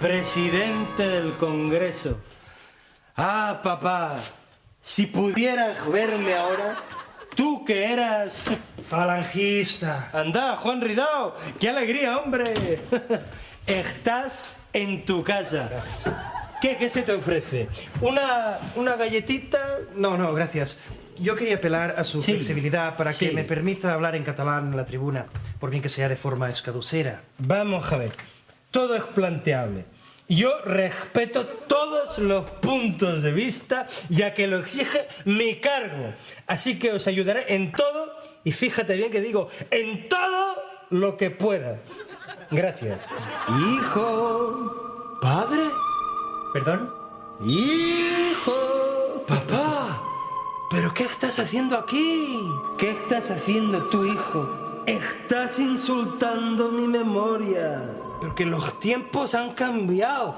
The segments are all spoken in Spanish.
presidente del Congreso. Ah, papá, si pudieras verme ahora, tú que eras... falangista. Anda, Juan Ridao, qué alegría, hombre. Estás en tu casa. ¿Qué se te ofrece? ¿Una galletita? No, gracias. Yo quería apelar a su flexibilidad para que me permita hablar en catalán en la tribuna, por bien que sea de forma escaducera. Vamos a ver, todo es planteable. Yo respeto todos los puntos de vista, ya que lo exige mi cargo. Así que os ayudaré en todo, y fíjate bien que digo, en todo lo que pueda. Gracias. Hijo. ¿Padre? ¿Perdón? Hijo. Papá. ¿Pero qué estás haciendo aquí? ¿Qué estás haciendo tú, hijo? Estás insultando mi memoria. Porque los tiempos han cambiado.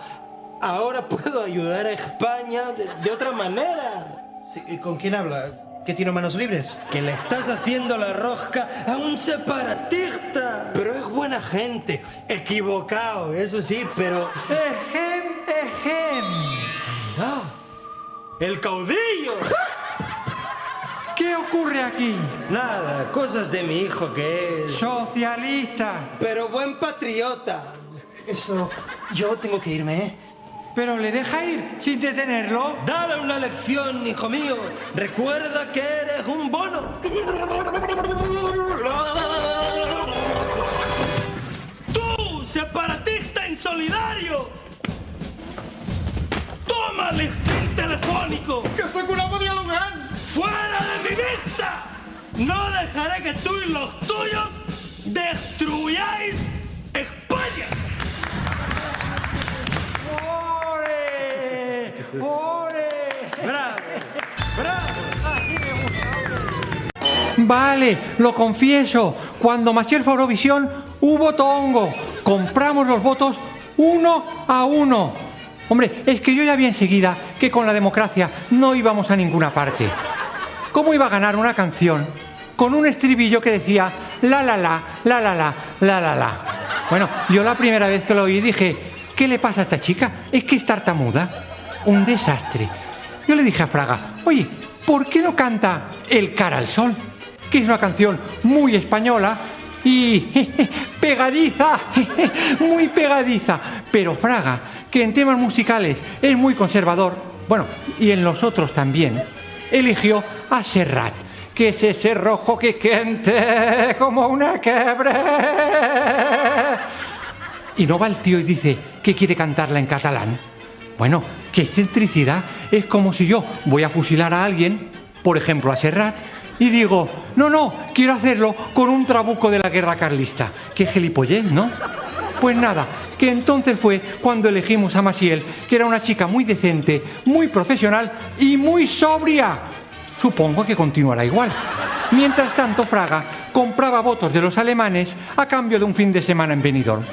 Ahora puedo ayudar a España de otra manera. Sí, ¿con quién habla? ¿Que tiene manos libres? Que le estás haciendo la rosca a un separatista. Pero es buena gente. Equivocado, eso sí, pero... Ejem. ¡Ah! ¡El caudillo! ¿Qué ocurre aquí? Nada, cosas de mi hijo que es... Socialista. Pero buen patriota. Eso, yo tengo que irme, ¿eh? ¿Pero le deja ir sin detenerlo? Dale una lección, hijo mío. Recuerda que eres un bono. ¡Tú, separatista insolidario! ¡Toma el listín telefónico! ¡Que soy curado dialogar! ¡Fuera de mi vista! No dejaré que tú y los tuyos destruyáis España. ¡Ore! ¡Ore! ¡Bravo! ¡Bravo! Así me gusta. Vale, lo confieso. Cuando Maciel fue a Eurovisión hubo tongo. Compramos los votos 1 a 1. Hombre, es que yo ya vi enseguida que con la democracia no íbamos a ninguna parte. ¿Cómo iba a ganar una canción con un estribillo que decía la la la, la la la, la la la? Bueno, yo la primera vez que lo oí dije, ¿qué le pasa a esta chica? Es que es tartamuda. Un desastre. Yo le dije a Fraga, oye, ¿por qué no canta El cara al sol? Que es una canción muy española y pegadiza, muy pegadiza. Pero Fraga, que en temas musicales es muy conservador, bueno, y en los otros también, eligió a Serrat, que es ese rojo que quente como una quebre. Y no va el tío y dice que quiere cantarla en catalán. Bueno, qué excentricidad. Es como si yo voy a fusilar a alguien, por ejemplo a Serrat, y digo, no, quiero hacerlo con un trabuco de la guerra carlista. Qué gilipollez, ¿no? Pues nada, que entonces fue cuando elegimos a Maciel, que era una chica muy decente, muy profesional y muy sobria. Supongo que continuará igual. Mientras tanto, Fraga compraba votos de los alemanes a cambio de un fin de semana en Benidorm.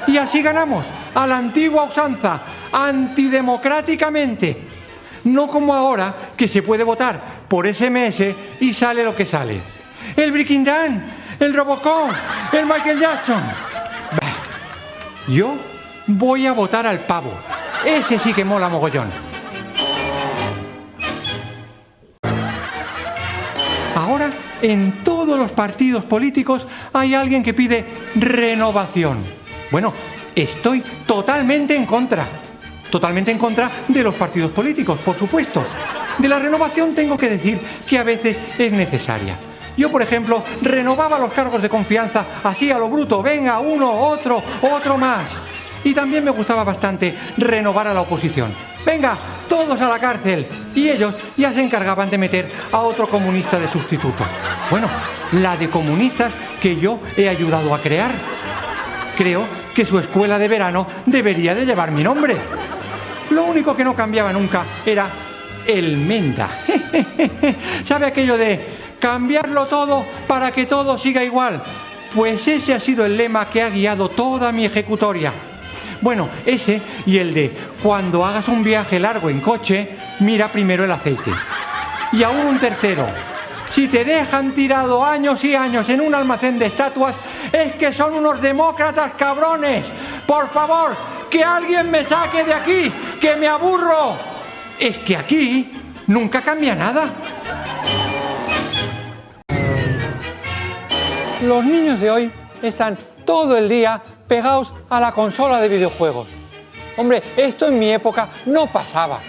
Y así ganamos, a la antigua usanza, antidemocráticamente. No como ahora, que se puede votar por SMS y sale lo que sale. El Breaking Down, el Robocop, el Michael Jackson. Bah, yo voy a votar al pavo. Ese sí que mola mogollón. Ahora, en todos los partidos políticos hay alguien que pide renovación. Bueno, estoy totalmente en contra. Totalmente en contra de los partidos políticos, por supuesto. De la renovación tengo que decir que a veces es necesaria. Yo, por ejemplo, renovaba los cargos de confianza así a lo bruto. Venga, uno, otro más. Y también me gustaba bastante renovar a la oposición. Venga, todos a la cárcel. Y ellos ya se encargaban de meter a otro comunista de sustituto. Bueno, la de comunistas que yo he ayudado a crear. Creo que su escuela de verano debería de llevar mi nombre. Lo único que no cambiaba nunca era el Menda. ¿Sabe aquello de cambiarlo todo para que todo siga igual? Pues ese ha sido el lema que ha guiado toda mi ejecutoria. Bueno, ese y el de cuando hagas un viaje largo en coche, mira primero el aceite. Y aún un tercero. Si te dejan tirado años y años en un almacén de estatuas, es que son unos demócratas cabrones. Por favor, que alguien me saque de aquí, que me aburro. Es que aquí nunca cambia nada. Los niños de hoy están todo el día pegados a la consola de videojuegos. Hombre, esto en mi época no pasaba.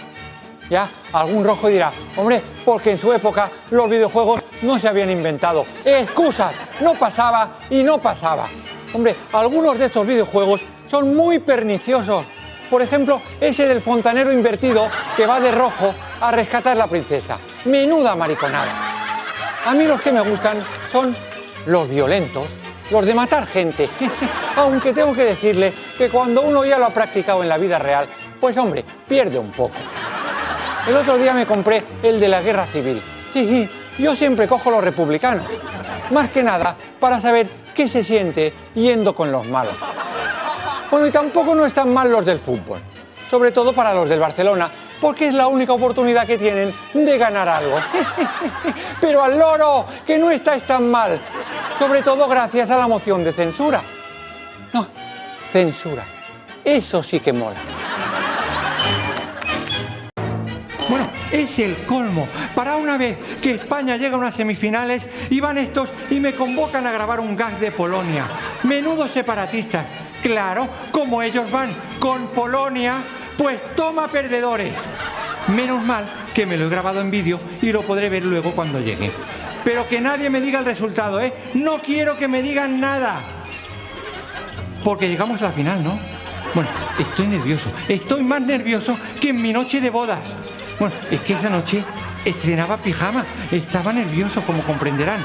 Ya, algún rojo dirá, hombre, porque en su época los videojuegos no se habían inventado. ¡Excusas! No pasaba y no pasaba. Hombre, algunos de estos videojuegos son muy perniciosos. Por ejemplo, ese del fontanero invertido que va de rojo a rescatar a la princesa. Menuda mariconada. A mí los que me gustan son los violentos, los de matar gente. Aunque tengo que decirle que cuando uno ya lo ha practicado en la vida real, pues hombre, pierde un poco. El otro día me compré el de la guerra civil. Sí, yo siempre cojo los republicanos. Más que nada para saber qué se siente yendo con los malos. Bueno, y tampoco no están mal los del fútbol. Sobre todo para los del Barcelona, porque es la única oportunidad que tienen de ganar algo. Pero al loro, que no estáis tan mal. Sobre todo gracias a la moción de censura. No, censura. Eso sí que mola. Bueno, es el colmo. Para una vez que España llega a unas semifinales y van estos y me convocan a grabar un gag de Polonia. Menudos separatistas. Claro, como ellos van con Polonia, pues toma perdedores. Menos mal que me lo he grabado en vídeo y lo podré ver luego cuando llegue. Pero que nadie me diga el resultado, ¿eh? No quiero que me digan nada. Porque llegamos a la final, ¿no? Bueno, estoy nervioso. Estoy más nervioso que en mi noche de bodas. Bueno, es que esa noche estrenaba pijama. Estaba nervioso, como comprenderán.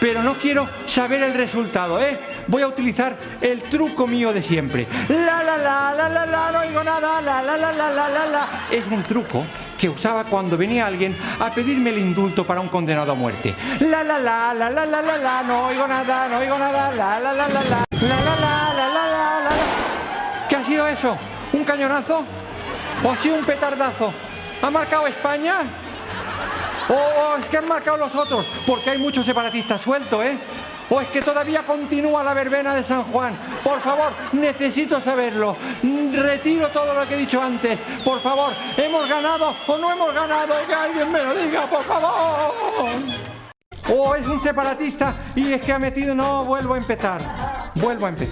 Pero no quiero saber el resultado, ¿eh? Voy a utilizar el truco mío de siempre. No oigo nada, la. Es un truco que usaba cuando venía alguien a pedirme el indulto para un condenado a muerte. No oigo nada, la. ¿Qué ha sido eso? ¿Un cañonazo? ¿O ha sido un petardazo? ¿Ha marcado España? ¿O es que han marcado los otros? Porque hay muchos separatistas sueltos, ¿eh? ¿O es que todavía continúa la verbena de San Juan? Por favor, necesito saberlo. Retiro todo lo que he dicho antes. Por favor, ¿hemos ganado o no hemos ganado? Que alguien me lo diga, por favor. ¿O es un separatista y es que ha metido? No, vuelvo a empezar.